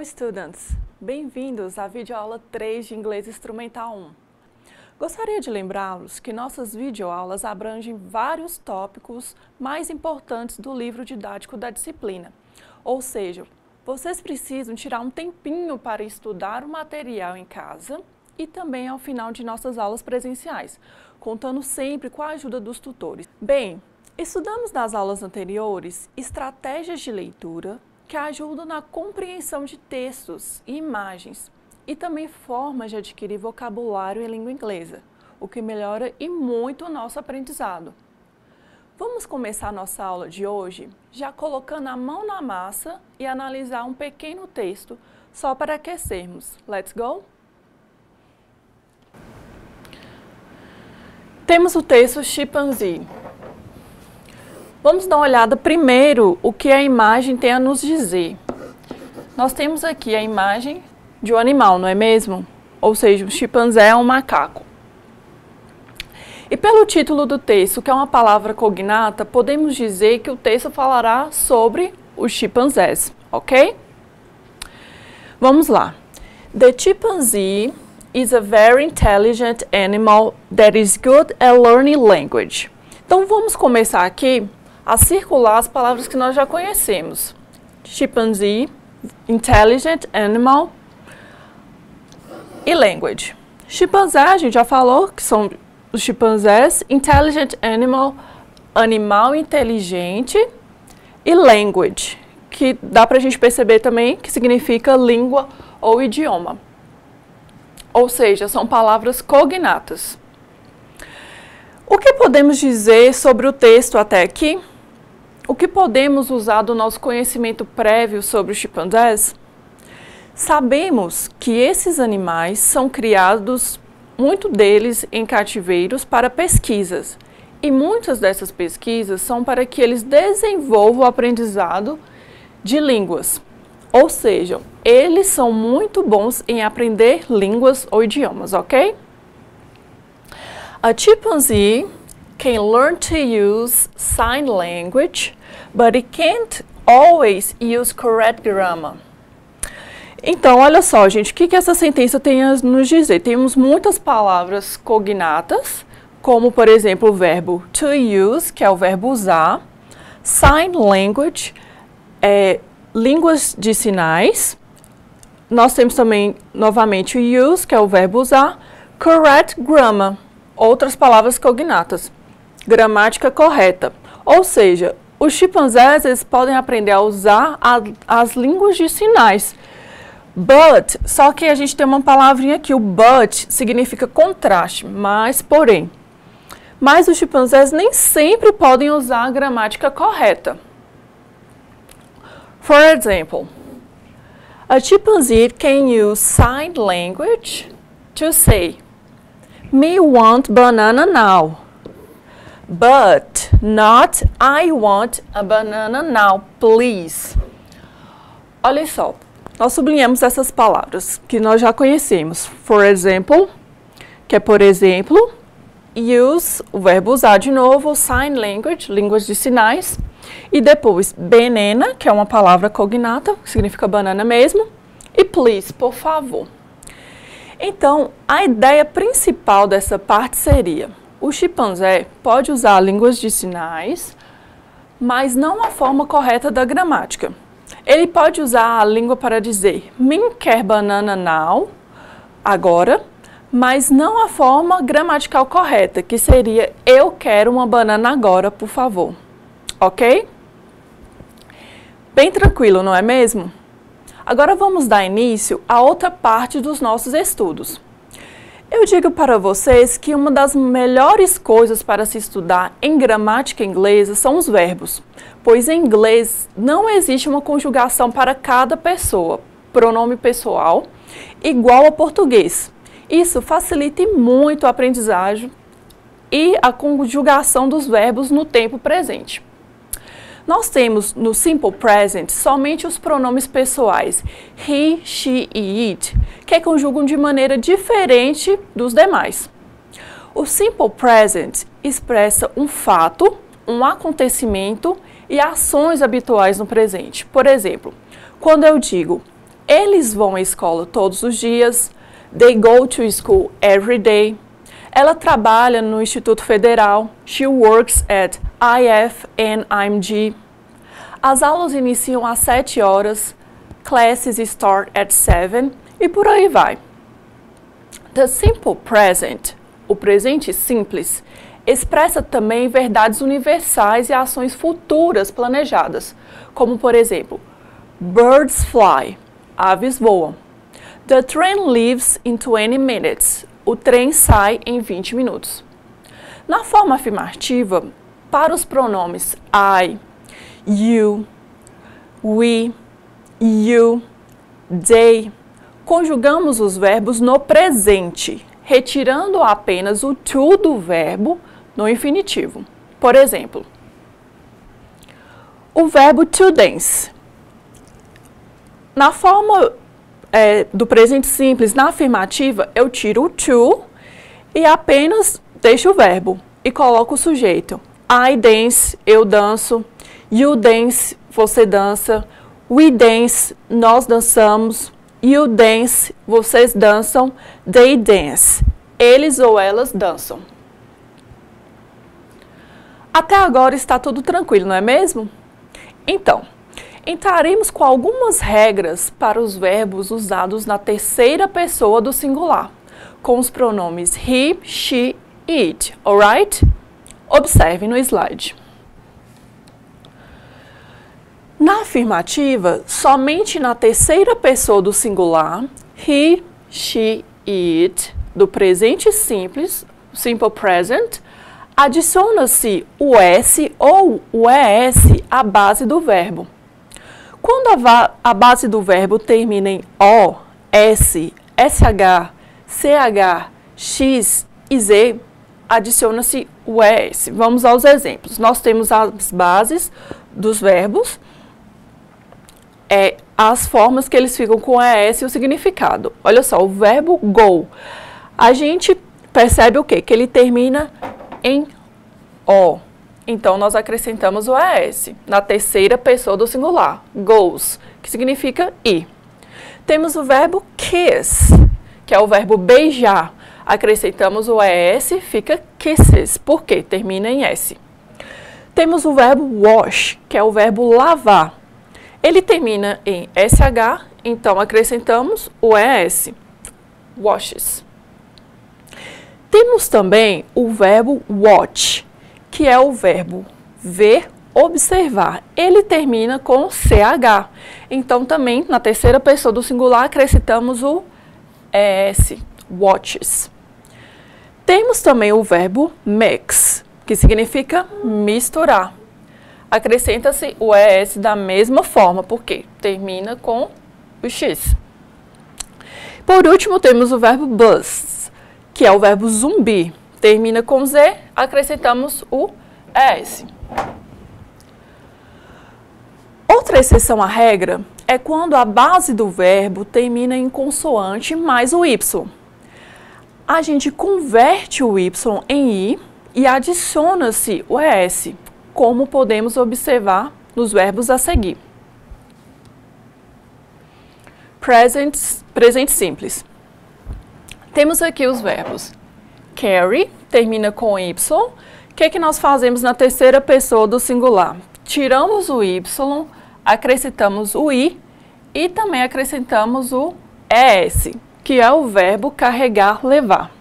students! Bem-vindos à videoaula 3 de Inglês Instrumental 1. Gostaria de lembrá-los que nossas videoaulas abrangem vários tópicos mais importantes do livro didático da disciplina. Ou seja, vocês precisam tirar um tempinho para estudar o material em casa e também ao final de nossas aulas presenciais, contando sempre com a ajuda dos tutores. Bem, estudamos nas aulas anteriores estratégias de leitura que ajudam na compreensão de textos e imagens e também formas de adquirir vocabulário em língua inglesa, o que melhora e muito o nosso aprendizado. Vamos começar nossa aula de hoje já colocando a mão na massa e analisar um pequeno texto só para aquecermos. Let's go? Temos o texto Chimpanzee. Vamos dar uma olhada primeiro o que a imagem tem a nos dizer. Nós temos aqui a imagem de um animal, não é mesmo? Ou seja, o chimpanzé é um macaco. E pelo título do texto, que é uma palavra cognata, podemos dizer que o texto falará sobre os chimpanzés, ok? Vamos lá. The chimpanzee is a very intelligent animal that is good at learning language. Então vamos começar aqui a circular as palavras que nós já conhecemos. Chimpanzee, intelligent animal e language. Chimpanzé, a gente já falou que são os chimpanzés, intelligent animal, animal inteligente, e language, que dá pra gente perceber também que significa língua ou idioma. Ou seja, são palavras cognatas. O que podemos dizer sobre o texto até aqui? O que podemos usar do nosso conhecimento prévio sobre os chimpanzés? Sabemos que esses animais são criados, muito deles em cativeiros, para pesquisas. E muitas dessas pesquisas são para que eles desenvolvam o aprendizado de línguas. Ou seja, eles são muito bons em aprender línguas ou idiomas, ok? A chimpanzee can learn to use sign language, but it can't always use correct grammar. Então, olha só, gente, o que essa sentença tem a nos dizer? Temos muitas palavras cognatas, como, por exemplo, o verbo to use, que é o verbo usar, sign language, línguas de sinais. Nós temos também, novamente, o use, que é o verbo usar, correct grammar, outras palavras cognatas, gramática correta. Ou seja, os chimpanzés eles podem aprender a usar as línguas de sinais. But, só que a gente tem uma palavrinha aqui, o but significa contraste, mas, porém. Mas os chimpanzés nem sempre podem usar a gramática correta. For example, a chimpanzee can use sign language to say, "Me want banana now." But not I want a banana now, please. Olha só, nós sublinhamos essas palavras que nós já conhecemos. For example, que é por exemplo, use, o verbo usar de novo, sign language, línguas de sinais, e depois banana, que é uma palavra cognata, que significa banana mesmo, e please, por favor. Então, a ideia principal dessa parte seria: o chimpanzé pode usar línguas de sinais, mas não a forma correta da gramática. Ele pode usar a língua para dizer "me quer banana now", agora, mas não a forma gramatical correta, que seria "eu quero uma banana agora, por favor". Ok? Bem tranquilo, não é mesmo? Agora vamos dar início a outra parte dos nossos estudos. Eu digo para vocês que uma das melhores coisas para se estudar em gramática inglesa são os verbos, pois em inglês não existe uma conjugação para cada pessoa, pronome pessoal, igual ao português. Isso facilita muito a aprendizagem e a conjugação dos verbos no tempo presente. Nós temos no Simple Present somente os pronomes pessoais he, she e it, que conjugam de maneira diferente dos demais. O Simple Present expressa um fato, um acontecimento e ações habituais no presente. Por exemplo, quando eu digo Eles vão à escola todos os dias. They go to school every day. Ela trabalha no Instituto Federal. She works at IFNIMG. As aulas iniciam às 7 horas. Classes start at 7. E por aí vai. The simple present, o presente simples, expressa também verdades universais e ações futuras planejadas, como por exemplo, birds fly, aves voam. The train leaves in 20 minutes, o trem sai em 20 minutos. Na forma afirmativa, para os pronomes I, you, we, you, they, conjugamos os verbos no presente, retirando apenas o to do verbo no infinitivo. Por exemplo, o verbo to dance. Na forma do presente simples, na afirmativa, eu tiro o to e apenas deixo o verbo e coloco o sujeito. I dance, eu danço. You dance, você dança. We dance, nós dançamos. You dance, vocês dançam. They dance, eles ou elas dançam. Até agora está tudo tranquilo, não é mesmo? Então, entraremos com algumas regras para os verbos usados na terceira pessoa do singular, com os pronomes he, she e it, alright? Observe no slide. Na afirmativa, somente na terceira pessoa do singular, he, she, it, do presente simples, simple present, adiciona-se o S ou o ES à base do verbo. Quando a base do verbo termina em O, S, SH, CH, X e Z, adiciona-se o ES. Vamos aos exemplos. Nós temos as bases dos verbos, as formas que eles ficam com ES e o significado. Olha só, o verbo go. A gente percebe o quê? Que ele termina em O. Então, nós acrescentamos o ES na terceira pessoa do singular. Goes, que significa ir. Temos o verbo kiss, que é o verbo beijar. Acrescentamos o ES, fica kisses. Por quê? Termina em S. Temos o verbo wash, que é o verbo lavar. Ele termina em SH, então acrescentamos o ES, washes. Temos também o verbo watch, que é o verbo ver, observar. Ele termina com CH, então também na terceira pessoa do singular acrescentamos o ES, watches. Temos também o verbo mix, que significa misturar. Acrescenta-se o ES da mesma forma, porque termina com o X. Por último, temos o verbo buzz, que é o verbo zumbi. Termina com Z, acrescentamos o ES. Outra exceção à regra é quando a base do verbo termina em consoante mais o Y. A gente converte o Y em I e adiciona-se o ES, como podemos observar nos verbos a seguir. Presente simples. Temos aqui os verbos carry, termina com Y. O que nós fazemos na terceira pessoa do singular? Tiramos o Y, acrescentamos o I e também acrescentamos o ES, que é o verbo carregar, levar.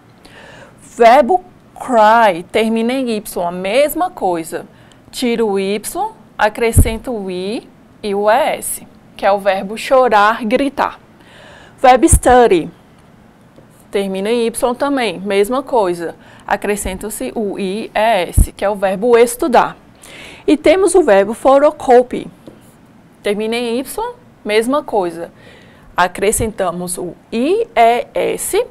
Verbo cry, termina em Y, a mesma coisa. Tiro o Y, acrescento o I e o ES, que é o verbo chorar, gritar. Verbo study, termina em Y também, mesma coisa. Acrescenta-se o I e ES, que é o verbo estudar. E temos o verbo photocopy, termina em Y, mesma coisa. Acrescentamos o I e ES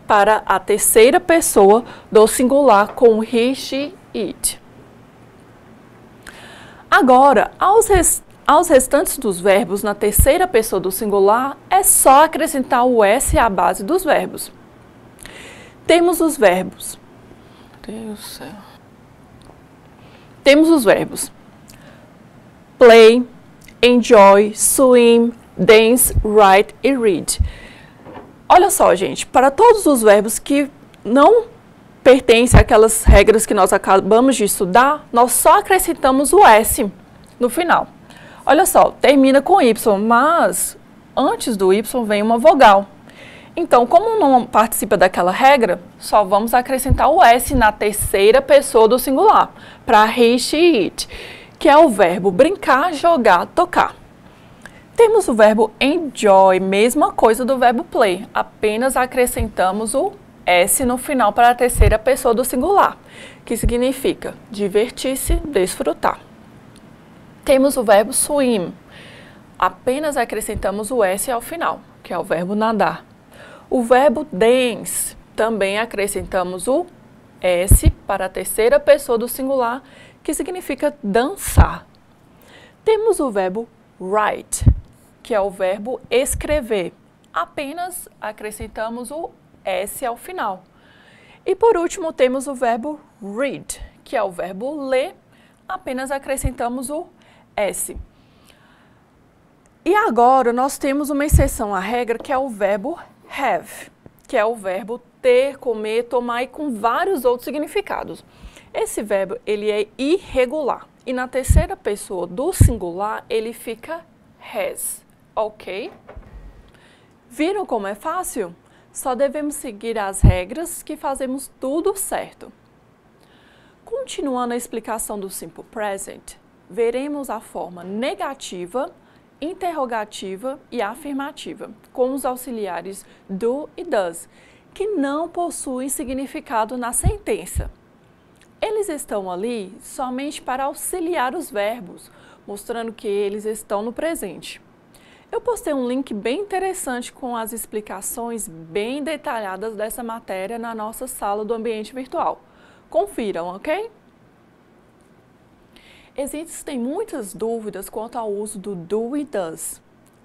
para a terceira pessoa do singular com he, she, it. Agora, aos restantes dos verbos na terceira pessoa do singular, é só acrescentar o S à base dos verbos. Temos os verbos. Deus do céu. Temos os verbos play, enjoy, swim, dance, write e read. Olha só, gente, para todos os verbos que não pertencem àquelas regras que nós acabamos de estudar, nós só acrescentamos o S no final. Olha só, termina com Y, mas antes do Y vem uma vogal. Então, como não participa daquela regra, só vamos acrescentar o S na terceira pessoa do singular, para he, she, it, que é o verbo brincar, jogar, tocar. Temos o verbo enjoy, mesma coisa do verbo play, apenas acrescentamos o S no final para a terceira pessoa do singular, que significa divertir-se, desfrutar. Temos o verbo swim, apenas acrescentamos o S ao final, que é o verbo nadar. O verbo dance, também acrescentamos o S para a terceira pessoa do singular, que significa dançar. Temos o verbo write, que é o verbo escrever. Apenas acrescentamos o S ao final. E por último temos o verbo read, que é o verbo ler. Apenas acrescentamos o S. E agora nós temos uma exceção à regra, que é o verbo have, que é o verbo ter, comer, tomar e com vários outros significados. Esse verbo ele é irregular e na terceira pessoa do singular ele fica has. Ok? Viram como é fácil? Só devemos seguir as regras que fazemos tudo certo. Continuando a explicação do Simple Present, veremos a forma negativa, interrogativa e afirmativa, com os auxiliares do e does, que não possuem significado na sentença. Eles estão ali somente para auxiliar os verbos, mostrando que eles estão no presente. Eu postei um link bem interessante com as explicações bem detalhadas dessa matéria na nossa sala do ambiente virtual. Confiram, ok? Existem muitas dúvidas quanto ao uso do do e does.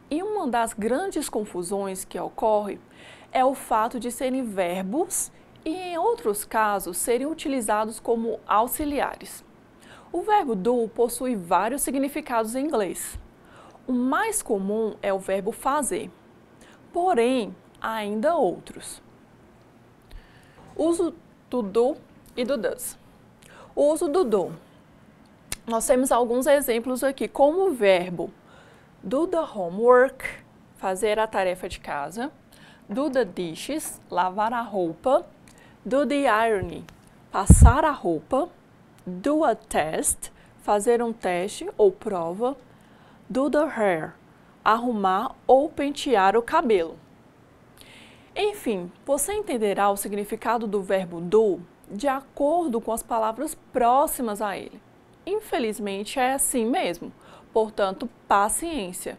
E uma das grandes confusões que ocorre é o fato de serem verbos e, em outros casos, serem utilizados como auxiliares. O verbo do possui vários significados em inglês. O mais comum é o verbo fazer, porém, há ainda outros. Uso do do e do does. O uso do do. Nós temos alguns exemplos aqui, como o verbo do the homework, fazer a tarefa de casa, do the dishes, lavar a roupa, do the ironing, passar a roupa, do a test, fazer um teste ou prova, do the hair, arrumar ou pentear o cabelo. Enfim, você entenderá o significado do verbo do de acordo com as palavras próximas a ele. Infelizmente é assim mesmo, portanto, paciência.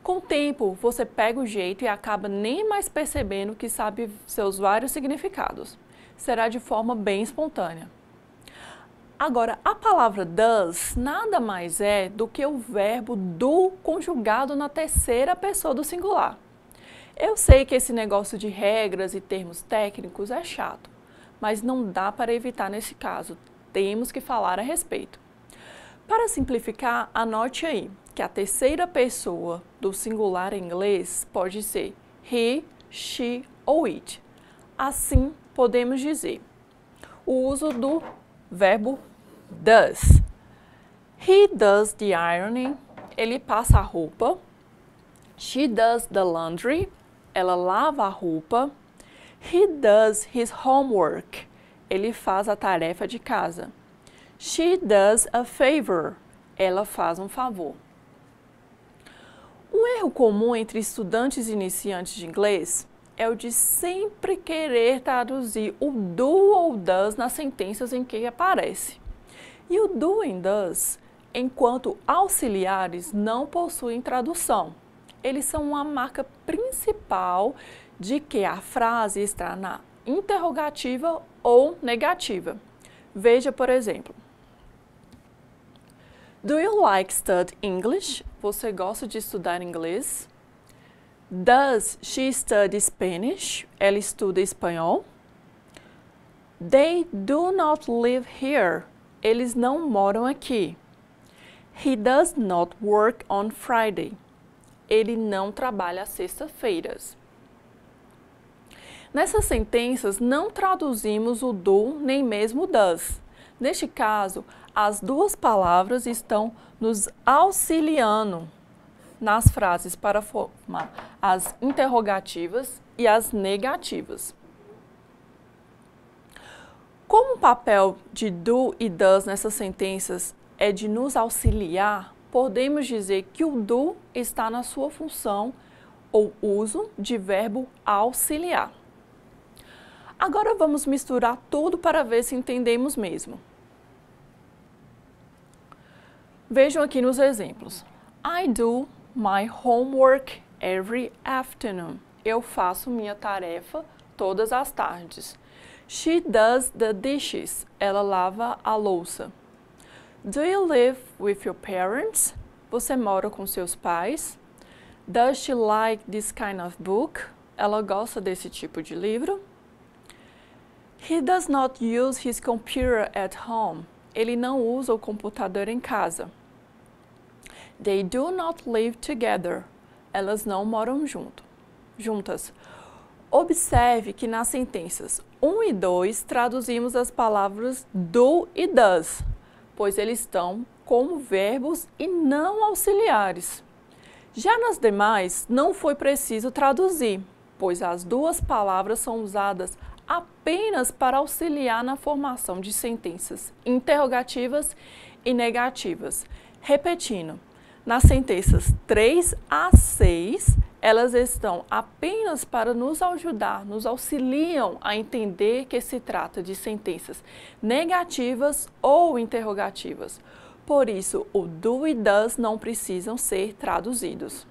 Com o tempo, você pega o jeito e acaba nem mais percebendo que sabe seus vários significados. Será de forma bem espontânea. Agora, a palavra does nada mais é do que o verbo do conjugado na terceira pessoa do singular. Eu sei que esse negócio de regras e termos técnicos é chato, mas não dá para evitar nesse caso. Temos que falar a respeito. Para simplificar, anote aí que a terceira pessoa do singular em inglês pode ser he, she ou it. Assim, podemos dizer o uso do verbo does. He does the ironing, ele passa a roupa. She does the laundry, ela lava a roupa. He does his homework, ele faz a tarefa de casa. She does a favor, ela faz um favor. Um erro comum entre estudantes iniciantes de inglês é o de sempre querer traduzir o do ou does nas sentenças em que aparece. E o do e does, enquanto auxiliares, não possuem tradução. Eles são uma marca principal de que a frase está na interrogativa ou negativa. Veja, por exemplo. Do you like study English? Você gosta de estudar inglês? Does she study Spanish? Ela estuda espanhol? They do not live here. Eles não moram aqui. He does not work on Friday. ele não trabalha às sextas-feiras. Nessas sentenças, não traduzimos o do nem mesmo o does. Neste caso, as duas palavras estão nos auxiliando nas frases para formar as interrogativas e as negativas. Como o papel de do e does nessas sentenças é de nos auxiliar, podemos dizer que o do está na sua função ou uso de verbo auxiliar. Agora vamos misturar tudo para ver se entendemos mesmo. Vejam aqui nos exemplos. I do my homework every afternoon. Eu faço minha tarefa todas as tardes. She does the dishes. Ela lava a louça. Do you live with your parents? Você mora com seus pais? Does she like this kind of book? Ela gosta desse tipo de livro? He does not use his computer at home. Ele não usa o computador em casa. They do not live together. Elas não moram juntas. Observe que nas sentenças 1 e 2 traduzimos as palavras do e does, pois eles estão como verbos e não auxiliares. Já nas demais, não foi preciso traduzir, pois as duas palavras são usadas apenas para auxiliar na formação de sentenças interrogativas e negativas. Repetindo, nas sentenças 3 a 6, elas estão apenas para nos ajudar, nos auxiliam a entender que se trata de sentenças negativas ou interrogativas. Por isso, o do e does não precisam ser traduzidos.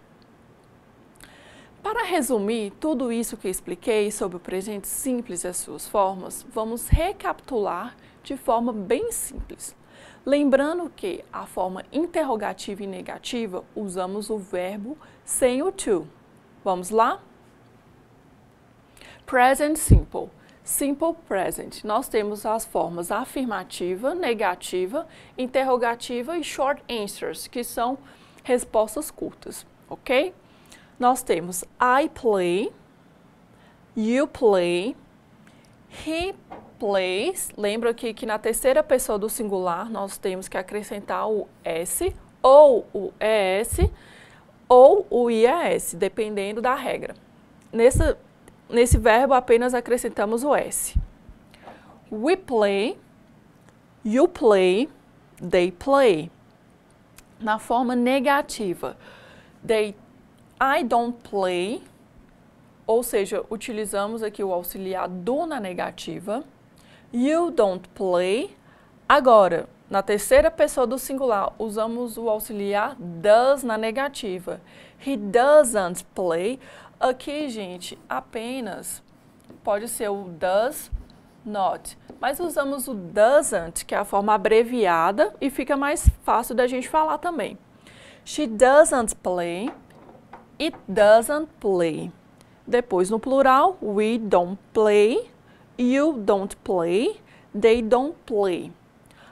Para resumir tudo isso que expliquei sobre o presente simples e as suas formas, vamos recapitular de forma bem simples. Lembrando que a forma interrogativa e negativa usamos o verbo sem o to. Vamos lá? Present simple. Simple present. Nós temos as formas afirmativa, negativa, interrogativa e short answers, que são respostas curtas, ok? Nós temos I play, you play, he plays. Lembra que na terceira pessoa do singular nós temos que acrescentar o S ou o ES ou o IAS, dependendo da regra. Nesse verbo apenas acrescentamos o S. We play, you play, they play. Na forma negativa, I don't play, ou seja, utilizamos aqui o auxiliar do na negativa. You don't play. Agora, na terceira pessoa do singular, usamos o auxiliar does na negativa. He doesn't play. Aqui, gente, apenas pode ser o does not. Mas usamos o doesn't, que é a forma abreviada, e fica mais fácil da gente falar também. She doesn't play. It doesn't play. Depois, no plural, we don't play, you don't play, they don't play.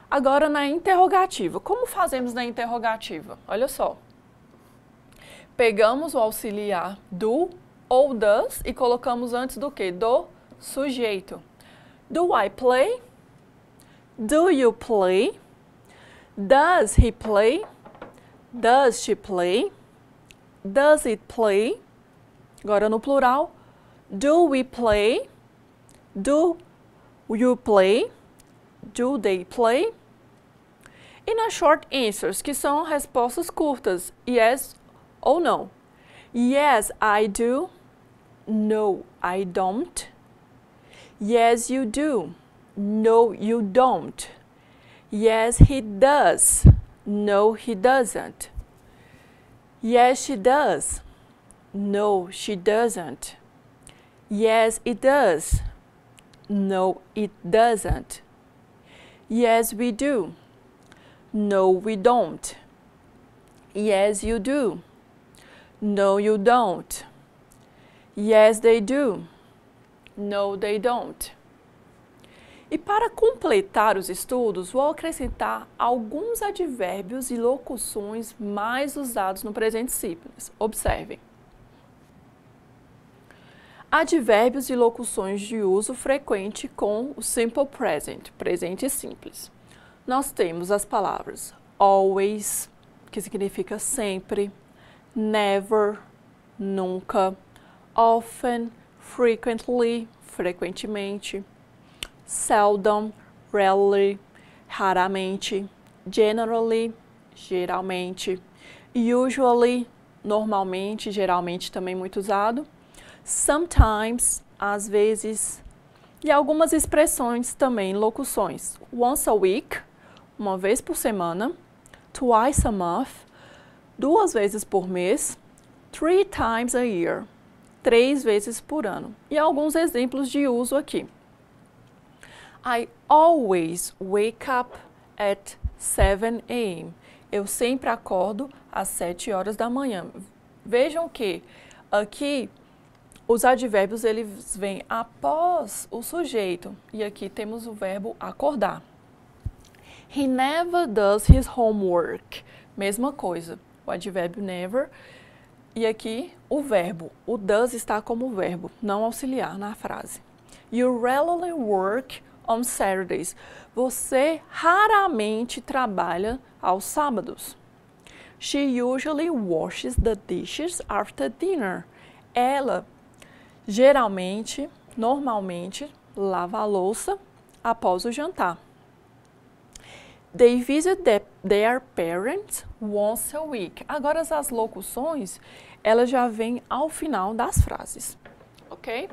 Agora, na interrogativa. Como fazemos na interrogativa? Olha só. Pegamos o auxiliar do ou does e colocamos antes do quê? Do sujeito. Do I play? Do you play? Does he play? Does she play? Does it play? Agora no plural. Do we play? Do you play? Do they play? E nas short answers, que são respostas curtas. Yes ou no. Yes, I do. No, I don't. Yes, you do. No, you don't. Yes, he does. No, he doesn't. Yes, she does. No, she doesn't. Yes, it does. No, it doesn't. Yes, we do. No, we don't. Yes, you do. No, you don't. Yes, they do. No, they don't. E para completar os estudos, vou acrescentar alguns advérbios e locuções mais usados no presente simples. Observem. Advérbios e locuções de uso frequente com o simple present, presente simples. Nós temos as palavras always, que significa sempre, never, nunca, often, frequently, frequentemente, seldom, rarely, raramente, generally, geralmente, usually, normalmente, geralmente também muito usado, sometimes, às vezes, e algumas expressões também, locuções. Once a week, uma vez por semana, twice a month, 2 vezes por mês, 3 times a year, 3 vezes por ano. E alguns exemplos de uso aqui. I always wake up at 7 a.m. Eu sempre acordo às 7 horas da manhã. Vejam que aqui os advérbios eles vêm após o sujeito. E aqui temos o verbo acordar. He never does his homework. Mesma coisa, o advérbio never. E aqui o verbo. O does está como verbo, não auxiliar na frase. You rarely work on Saturdays. Você raramente trabalha aos sábados. She usually washes the dishes after dinner. Ela geralmente, normalmente, lava a louça após o jantar. They visit their parents once a week. Agora as locuções, elas já vêm ao final das frases, ok?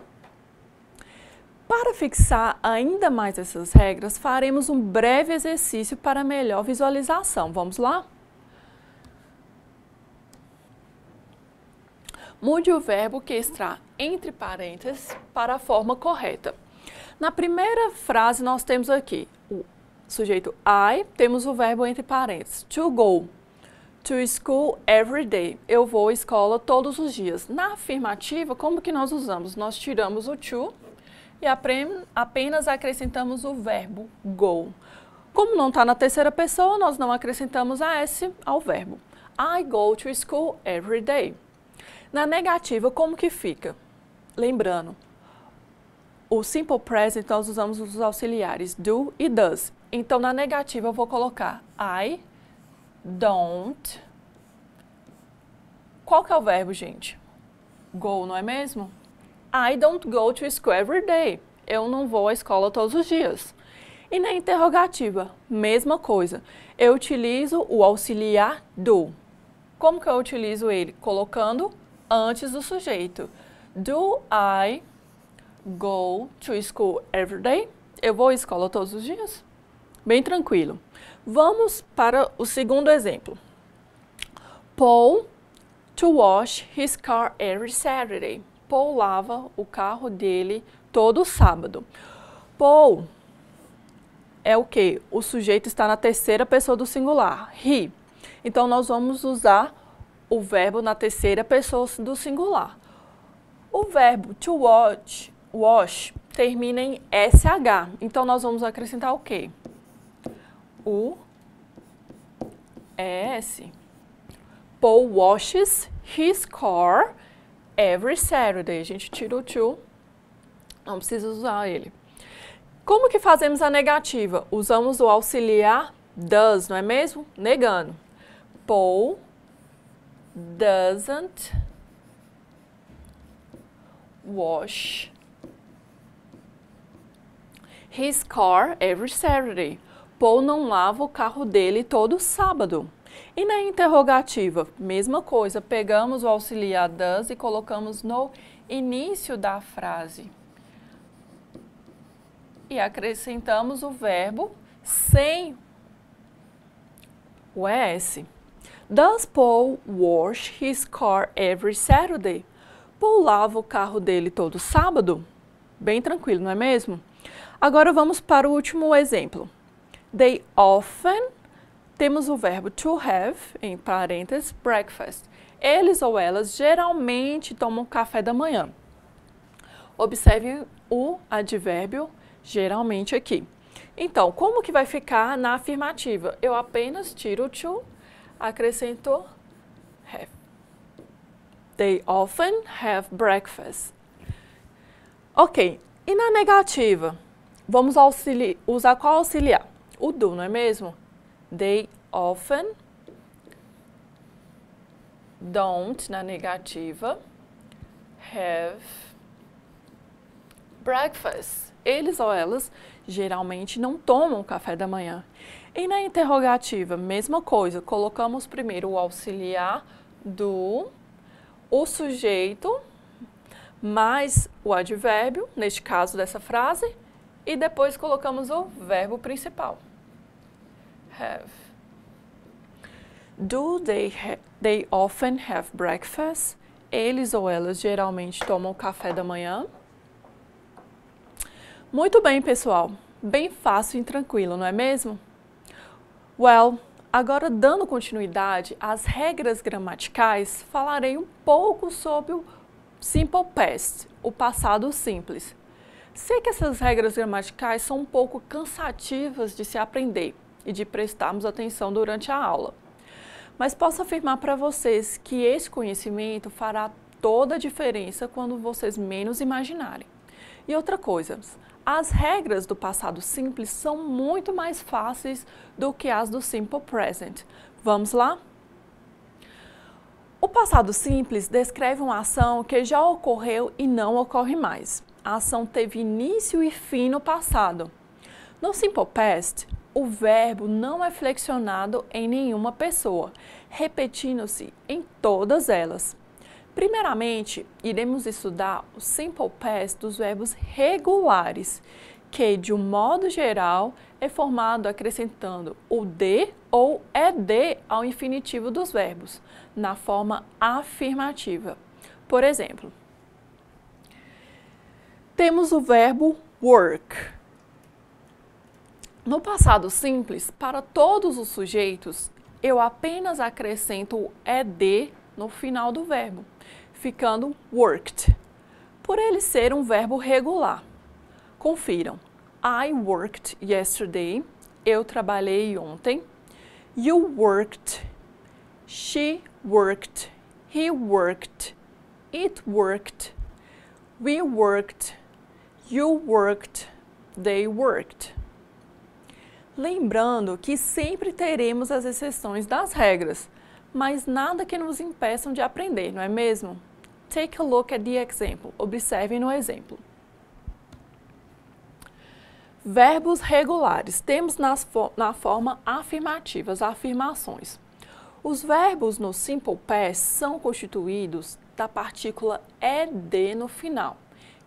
Para fixar ainda mais essas regras, faremos um breve exercício para melhor visualização. Vamos lá? Mude o verbo que está entre parênteses para a forma correta. Na primeira frase, nós temos aqui o sujeito I, temos o verbo entre parênteses. To go. To school every day. Eu vou à escola todos os dias. Na afirmativa, como que nós usamos? Nós tiramos o to e apenas acrescentamos o verbo go. Como não está na terceira pessoa, nós não acrescentamos a S ao verbo. I go to school every day. Na negativa, como que fica? Lembrando, o simple present nós usamos os auxiliares do e does. Então, na negativa, eu vou colocar I don't. Qual que é o verbo, gente? Go, não é mesmo? I don't go to school every day. Eu não vou à escola todos os dias. E na interrogativa, mesma coisa. Eu utilizo o auxiliar do. Como que eu utilizo ele? Colocando antes do sujeito. Do I go to school every day? Eu vou à escola todos os dias? Bem tranquilo. Vamos para o segundo exemplo. Paul to wash his car every Saturday. Paul lava o carro dele todo sábado. Paul é o quê? O sujeito está na terceira pessoa do singular. He. Então, nós vamos usar o verbo na terceira pessoa do singular. O verbo to wash, termina em SH. Então, nós vamos acrescentar o quê? O ES. Paul washes his car every Saturday. A gente tira o to, não precisa usar ele. Como que fazemos a negativa? Usamos o auxiliar does, não é mesmo? Negando. Paul doesn't wash his car every Saturday. Paul não lava o carro dele todo sábado. E na interrogativa, mesma coisa, pegamos o auxiliar does e colocamos no início da frase. E acrescentamos o verbo sem o ES. Does Paul wash his car every Saturday? Paul lava o carro dele todo sábado? Bem tranquilo, não é mesmo? Agora vamos para o último exemplo. They often, temos o verbo to have, em parênteses, breakfast. Eles ou elas geralmente tomam café da manhã. Observe o advérbio geralmente aqui. Então, como que vai ficar na afirmativa? Eu apenas tiro o to, acrescento have. They often have breakfast. Ok, e na negativa? Vamos usar qual auxiliar? O do, não é mesmo? They often don't, na negativa, have breakfast. Eles ou elas geralmente não tomam café da manhã. E na interrogativa, mesma coisa, colocamos primeiro o auxiliar do, o sujeito, mais o advérbio, neste caso dessa frase, e depois colocamos o verbo principal. Have. Do they often have breakfast? Eles ou elas geralmente tomam café da manhã? Muito bem, pessoal. Bem fácil e tranquilo, não é mesmo? Well, agora dando continuidade às regras gramaticais, falarei um pouco sobre o simple past, o passado simples. Sei que essas regras gramaticais são um pouco cansativas de se aprender e de prestarmos atenção durante a aula. Mas posso afirmar para vocês que esse conhecimento fará toda a diferença quando vocês menos imaginarem. E outra coisa, as regras do passado simples são muito mais fáceis do que as do simple present. Vamos lá? O passado simples descreve uma ação que já ocorreu e não ocorre mais. A ação teve início e fim no passado. No simple past, o verbo não é flexionado em nenhuma pessoa, repetindo-se em todas elas. Primeiramente, iremos estudar o simple past dos verbos regulares, que, de um modo geral, é formado acrescentando o de ou ed ao infinitivo dos verbos, na forma afirmativa. Por exemplo, temos o verbo work. No passado simples, para todos os sujeitos, eu apenas acrescento o ed no final do verbo, ficando worked, por ele ser um verbo regular. Confiram. I worked yesterday. Eu trabalhei ontem. You worked. She worked. He worked. It worked. We worked. You worked. They worked. Lembrando que sempre teremos as exceções das regras, mas nada que nos impeçam de aprender, não é mesmo? Take a look at the example. Observem no exemplo. Verbos regulares. Temos na forma afirmativa, as afirmações. Os verbos no simple past são constituídos da partícula ed no final.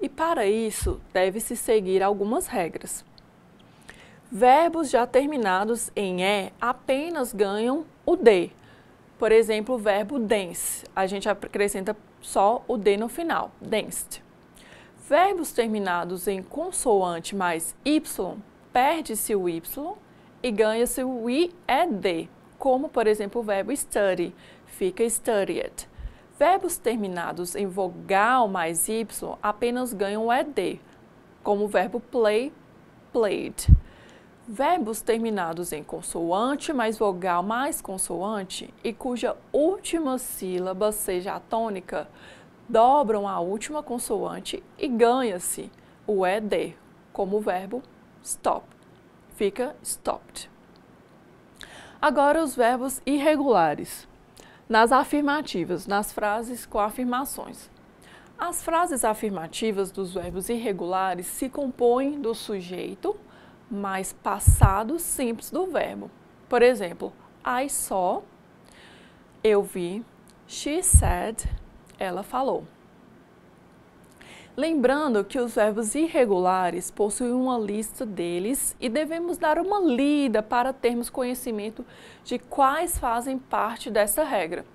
E para isso, deve-se seguir algumas regras. Verbos já terminados em E apenas ganham o D. Por exemplo, o verbo dance. A gente acrescenta só o D no final, danced. Verbos terminados em consoante mais Y, perde-se o Y e ganha-se o IED, como, por exemplo, o verbo study, fica studied. Verbos terminados em vogal mais Y apenas ganham o ED, como o verbo play, played. Verbos terminados em consoante mais vogal mais consoante e cuja última sílaba seja a tônica, dobram a última consoante e ganha-se o ED, como o verbo stop. Fica stopped. Agora os verbos irregulares. Nas afirmativas, nas frases com afirmações. As frases afirmativas dos verbos irregulares se compõem do sujeito mais passado simples do verbo. Por exemplo, I saw, eu vi, she said, ela falou. Lembrando que os verbos irregulares possuem uma lista deles e devemos dar uma lida para termos conhecimento de quais fazem parte dessa regra.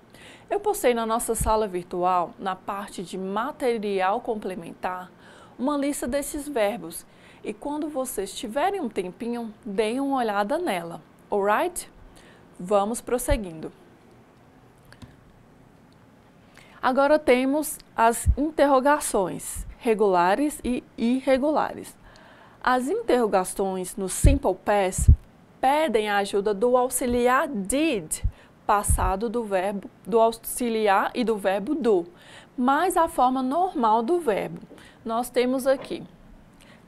Eu postei na nossa sala virtual, na parte de material complementar, uma lista desses verbos e quando vocês tiverem um tempinho, deem uma olhada nela, alright? Vamos prosseguindo. Agora temos as interrogações, regulares e irregulares. As interrogações no Simple Past pedem a ajuda do auxiliar did, passado do auxiliar e do verbo do, mais a forma normal do verbo. Nós temos aqui,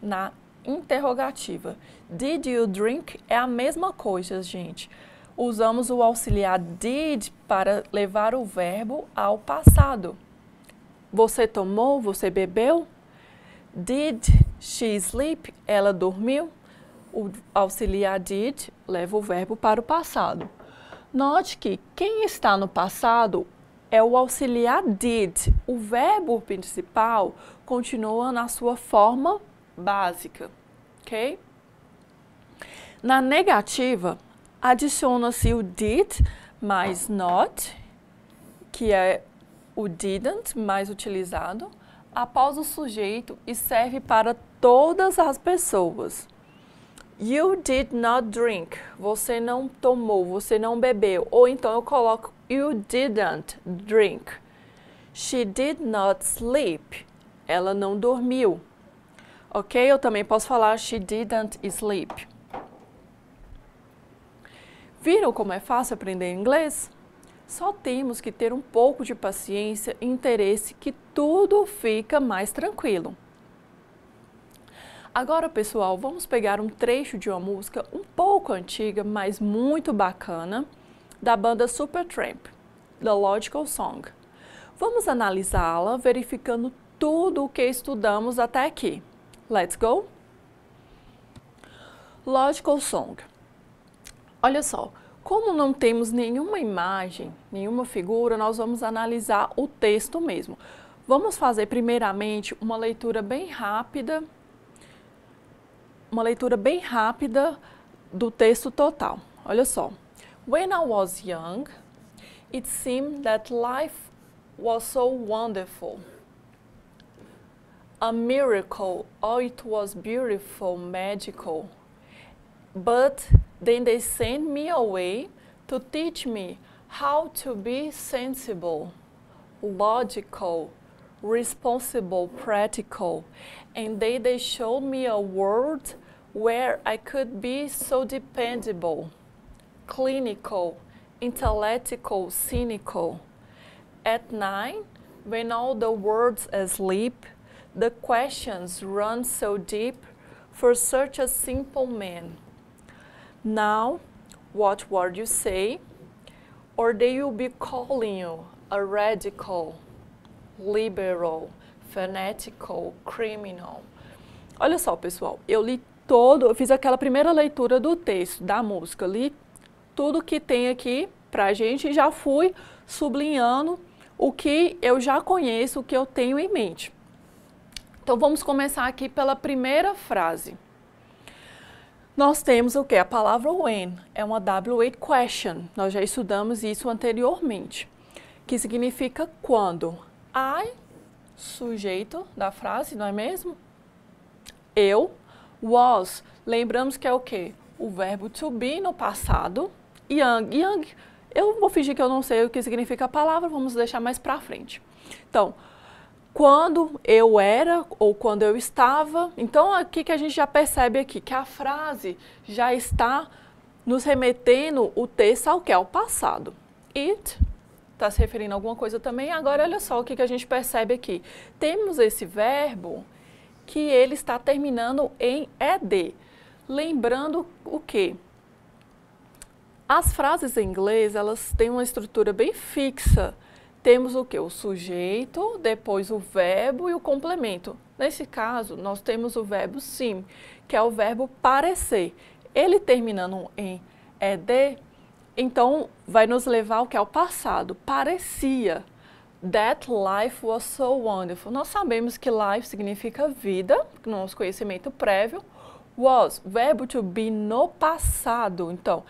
na interrogativa, did you drink? É a mesma coisa, gente. Usamos o auxiliar did para levar o verbo ao passado. Você tomou? Você bebeu? Did she sleep? Ela dormiu? O auxiliar did leva o verbo para o passado. Note que quem está no passado é o auxiliar did. O verbo principal continua na sua forma básica, ok? Na negativa, adiciona-se o did mais not, que é o didn't mais utilizado, após o sujeito e serve para todas as pessoas. You did not drink. Você não tomou, você não bebeu. Ou então eu coloco you didn't drink. She did not sleep. Ela não dormiu. Ok? Eu também posso falar she didn't sleep. Viram como é fácil aprender inglês? Só temos que ter um pouco de paciência e interesse que tudo fica mais tranquilo. Agora, pessoal, vamos pegar um trecho de uma música um pouco antiga, mas muito bacana, da banda Supertramp, The Logical Song. Vamos analisá-la, verificando tudo o que estudamos até aqui. Let's go? Logical Song. Olha só, como não temos nenhuma imagem, nenhuma figura, nós vamos analisar o texto mesmo. Vamos fazer primeiramente uma leitura bem rápida do texto total. Olha só. When I was young, it seemed that life was so wonderful. A miracle, oh, it was beautiful, magical. But then they sent me away to teach me how to be sensible, logical, responsible, practical. And they showed me a world where I could be so dependable, clinical, intellectual, cynical. At night, when all the world's asleep, the questions run so deep for such a simple man. Now, what would you say? Or they will be calling you a radical, liberal, fanatical, criminal. Olha só, pessoal, eu fiz aquela primeira leitura do texto, da música, li tudo que tem aqui pra gente e já fui sublinhando o que eu já conheço, o que eu tenho em mente. Então, vamos começar aqui pela primeira frase. Nós temos o que? A palavra when, é uma W8 question, nós já estudamos isso anteriormente, que significa quando. I, sujeito da frase, não é mesmo? Eu, was, lembramos que é o quê? O verbo to be no passado, young. Young, eu vou fingir que eu não sei o que significa a palavra, vamos deixar mais pra frente. Então, quando eu era ou quando eu estava, então aqui que a gente já percebe aqui que a frase já está nos remetendo o texto ao que? Ao passado. It está se referindo a alguma coisa também. Agora, olha só o que a gente percebe aqui. Temos esse verbo que ele está terminando em ed. Lembrando o quê? As frases em inglês, elas têm uma estrutura bem fixa. Temos o quê? O sujeito, depois o verbo e o complemento. Nesse caso, nós temos o verbo seem, que é o verbo parecer. Ele terminando em ed, então vai nos levar ao que? Ao passado. Parecia. That life was so wonderful. Nós sabemos que life significa vida, no nosso conhecimento prévio. Was, verbo to be no passado. Então,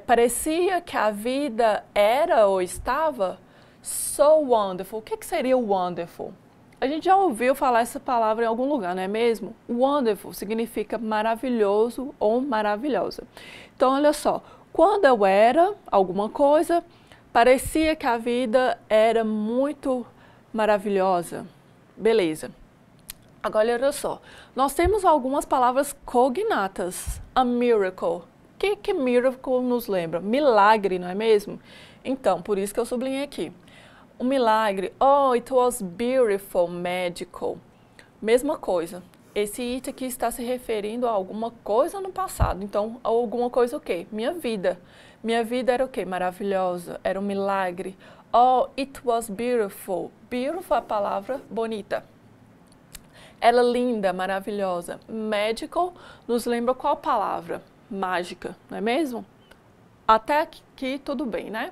parecia que a vida era ou estava so wonderful. O que seria wonderful? A gente já ouviu falar essa palavra em algum lugar, não é mesmo? Wonderful significa maravilhoso ou maravilhosa. Então, olha só. Quando eu era alguma coisa, parecia que a vida era muito maravilhosa. Beleza. Agora, olha só. Nós temos algumas palavras cognatas. A miracle. O que miracle nos lembra? Milagre, não é mesmo? Então, por isso que eu sublinhei aqui. O milagre. Oh, it was beautiful, magical. Mesma coisa. Esse it aqui está se referindo a alguma coisa no passado. Então, alguma coisa o quê? Minha vida. Minha vida era o quê? Maravilhosa. Era um milagre. Oh, it was beautiful. Beautiful é a palavra bonita. Era linda, maravilhosa. Magical nos lembra qual palavra? Mágica, não é mesmo? Até aqui tudo bem, né?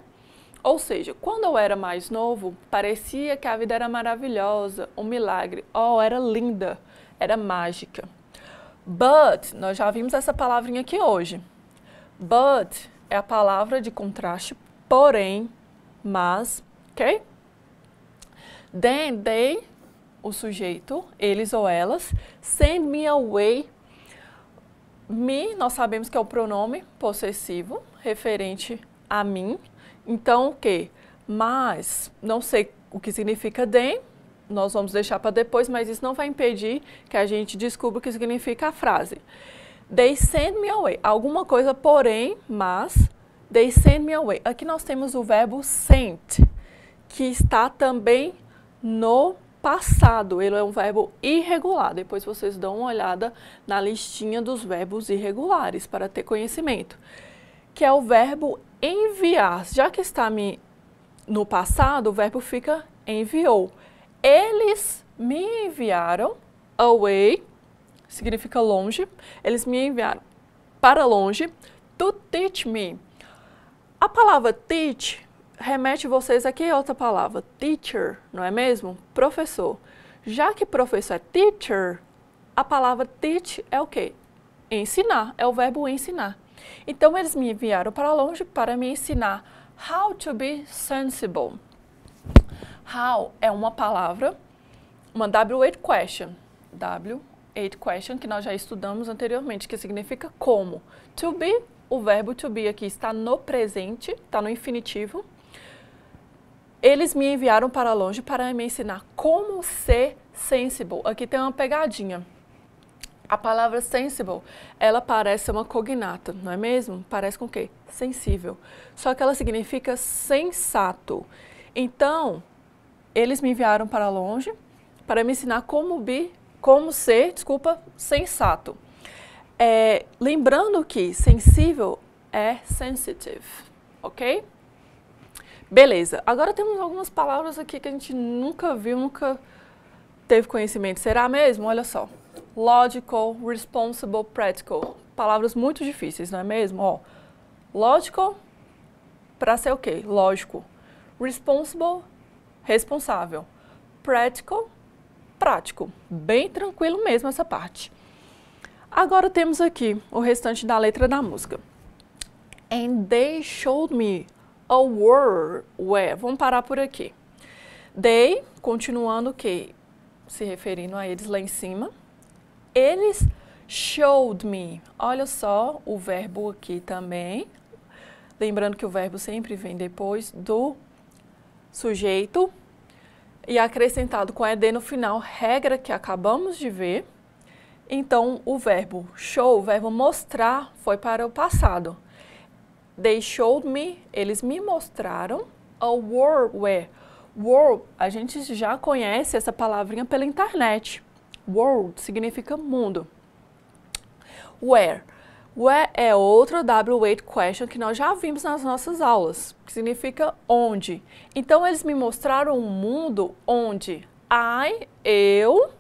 Ou seja, quando eu era mais novo, parecia que a vida era maravilhosa, um milagre. Oh, era linda, era mágica. But, nós já vimos essa palavrinha aqui hoje. But é a palavra de contraste, porém, mas, ok? Then they, o sujeito, eles ou elas, send me away. Me, nós sabemos que é o pronome possessivo, referente a mim. Então, o quê? Mas, não sei o que significa then, nós vamos deixar para depois, mas isso não vai impedir que a gente descubra o que significa a frase. They send me away. Alguma coisa, porém, mas, they send me away. Aqui nós temos o verbo sent, que está também no passado. Ele é um verbo irregular. Depois vocês dão uma olhada na listinha dos verbos irregulares para ter conhecimento. Que é o verbo enviar. Já que está no passado, o verbo fica enviou. Eles me enviaram away, significa longe. Eles me enviaram para longe to teach me. A palavra teach remete vocês aqui a outra palavra, teacher, não é mesmo? Professor. Já que professor é teacher, a palavra teach é o quê? Ensinar, é o verbo ensinar. Então, eles me enviaram para longe para me ensinar how to be sensible. How é uma palavra, uma W8 question. W8 question que nós já estudamos anteriormente, que significa como. To be, o verbo to be aqui está no presente, está no infinitivo. Eles me enviaram para longe para me ensinar como ser sensible. Aqui tem uma pegadinha. A palavra sensible, ela parece uma cognata, não é mesmo? Parece com o quê? Sensível. Só que ela significa sensato. Então, eles me enviaram para longe para me ensinar como ser, sensato. Lembrando que sensível é sensitive, ok? Beleza. Agora temos algumas palavras aqui que a gente nunca viu, nunca teve conhecimento. Será mesmo? Olha só. Logical, responsible, practical. Palavras muito difíceis, não é mesmo? Ó, logical, para ser o quê? Lógico. Responsible, responsável. Practical, prático. Bem tranquilo mesmo essa parte. Agora temos aqui o restante da letra da música. And they showed me a world where. Vamos parar por aqui. They, continuando o quê? Se referindo a eles lá em cima. Eles showed me. Olha só o verbo aqui também. Lembrando que o verbo sempre vem depois do sujeito. E acrescentado com ed no final, regra que acabamos de ver. Então, o verbo show, o verbo mostrar, foi para o passado. They showed me, eles me mostraram a world where. World, a gente já conhece essa palavrinha pela internet. World significa mundo. Where. Where é outro W8 question que nós já vimos nas nossas aulas, que significa onde. Então, eles me mostraram um mundo onde eu,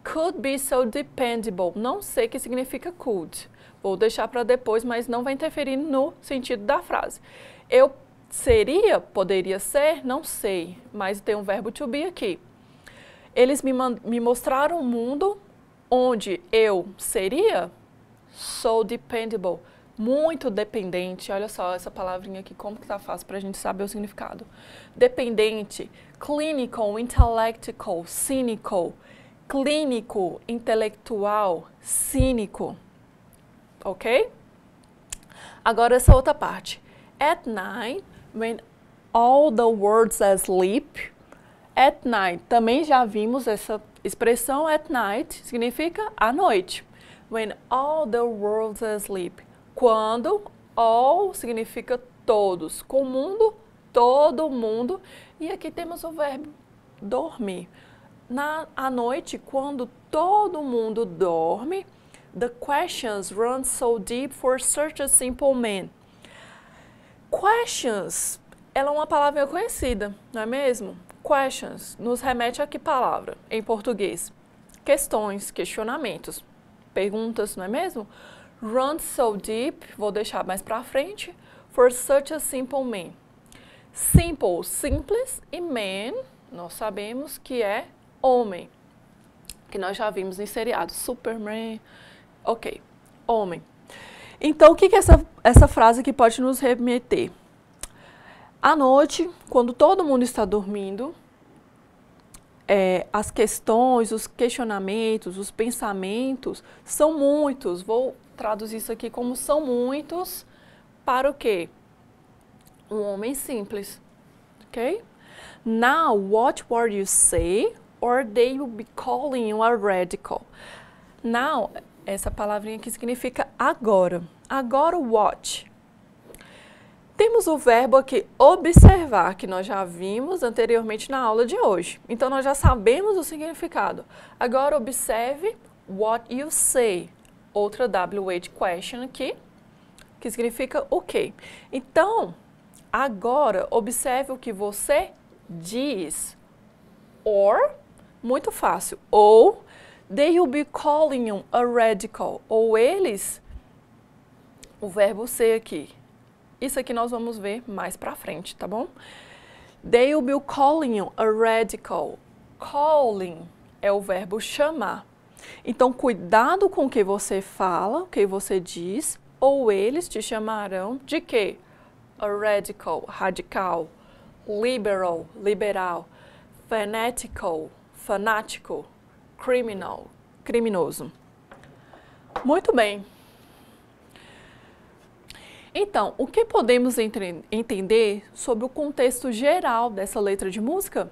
could be so dependable. Não sei o que significa could. Vou deixar para depois, mas não vai interferir no sentido da frase. Eu seria, poderia ser, não sei, mas tem um verbo to be aqui. Eles me mostraram um mundo onde eu seria so dependable, muito dependente. Olha só essa palavrinha aqui, como que tá fácil para a gente saber o significado. Dependente, clinical, intellectual, cynical. Clínico, intelectual, cínico. Ok? Agora essa outra parte. At night, when all the world's asleep, At night, também já vimos essa expressão at night, significa à noite. When all the world's asleep. Quando all significa todos, com mundo, todo mundo. E aqui temos o verbo dormir. À noite, quando todo mundo dorme, the questions run so deep for such a simple man. Questions, ela é uma palavra conhecida, não é mesmo? Questions nos remete a que palavra em português? Questões, questionamentos, perguntas, não é mesmo? Run so deep, vou deixar mais pra frente, for such a simple man. Simple, simples, e man, nós sabemos que é homem, que nós já vimos em seriados, Superman, ok, homem. Então, o que essa frase aqui pode nos remeter? À noite, quando todo mundo está dormindo, as questões, os questionamentos, os pensamentos são muitos. Vou traduzir isso aqui como são muitos para o quê? Um homem simples, ok? Now, what word you say, or they will be calling you a radical. Now, essa palavrinha aqui significa agora. Agora, what? Temos o verbo aqui, observar, que nós já vimos anteriormente na aula de hoje. Então, nós já sabemos o significado. Agora, observe what you say. Outra WH question aqui, que significa o quê? Então, agora, observe o que você diz. Or, muito fácil, ou they will be calling you a radical. Ou eles, o verbo ser aqui. Isso aqui nós vamos ver mais pra frente, tá bom? They will be calling you a radical. Calling é o verbo chamar. Então, cuidado com o que você fala, o que você diz, ou eles te chamarão de quê? A radical, radical, liberal, liberal, fanatical, fanático, criminal, criminoso. Muito bem. Então, o que podemos entender sobre o contexto geral dessa letra de música?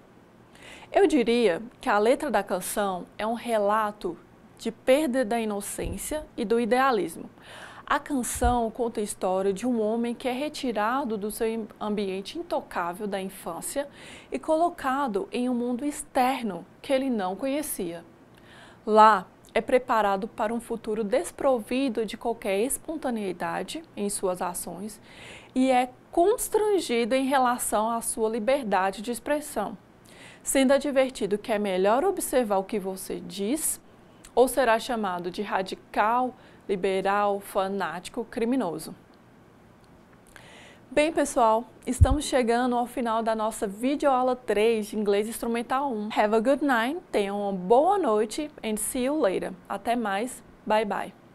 Eu diria que a letra da canção é um relato de perda da inocência e do idealismo. A canção conta a história de um homem que é retirado do seu ambiente intocável da infância e colocado em um mundo externo que ele não conhecia. Lá, é preparado para um futuro desprovido de qualquer espontaneidade em suas ações e é constrangido em relação à sua liberdade de expressão, sendo advertido que é melhor observar o que você diz ou será chamado de radical, liberal, fanático, criminoso. Bem, pessoal, estamos chegando ao final da nossa videoaula 3 de Inglês Instrumental 1. Have a good night, tenham uma boa noite and see you later. Até mais, bye bye.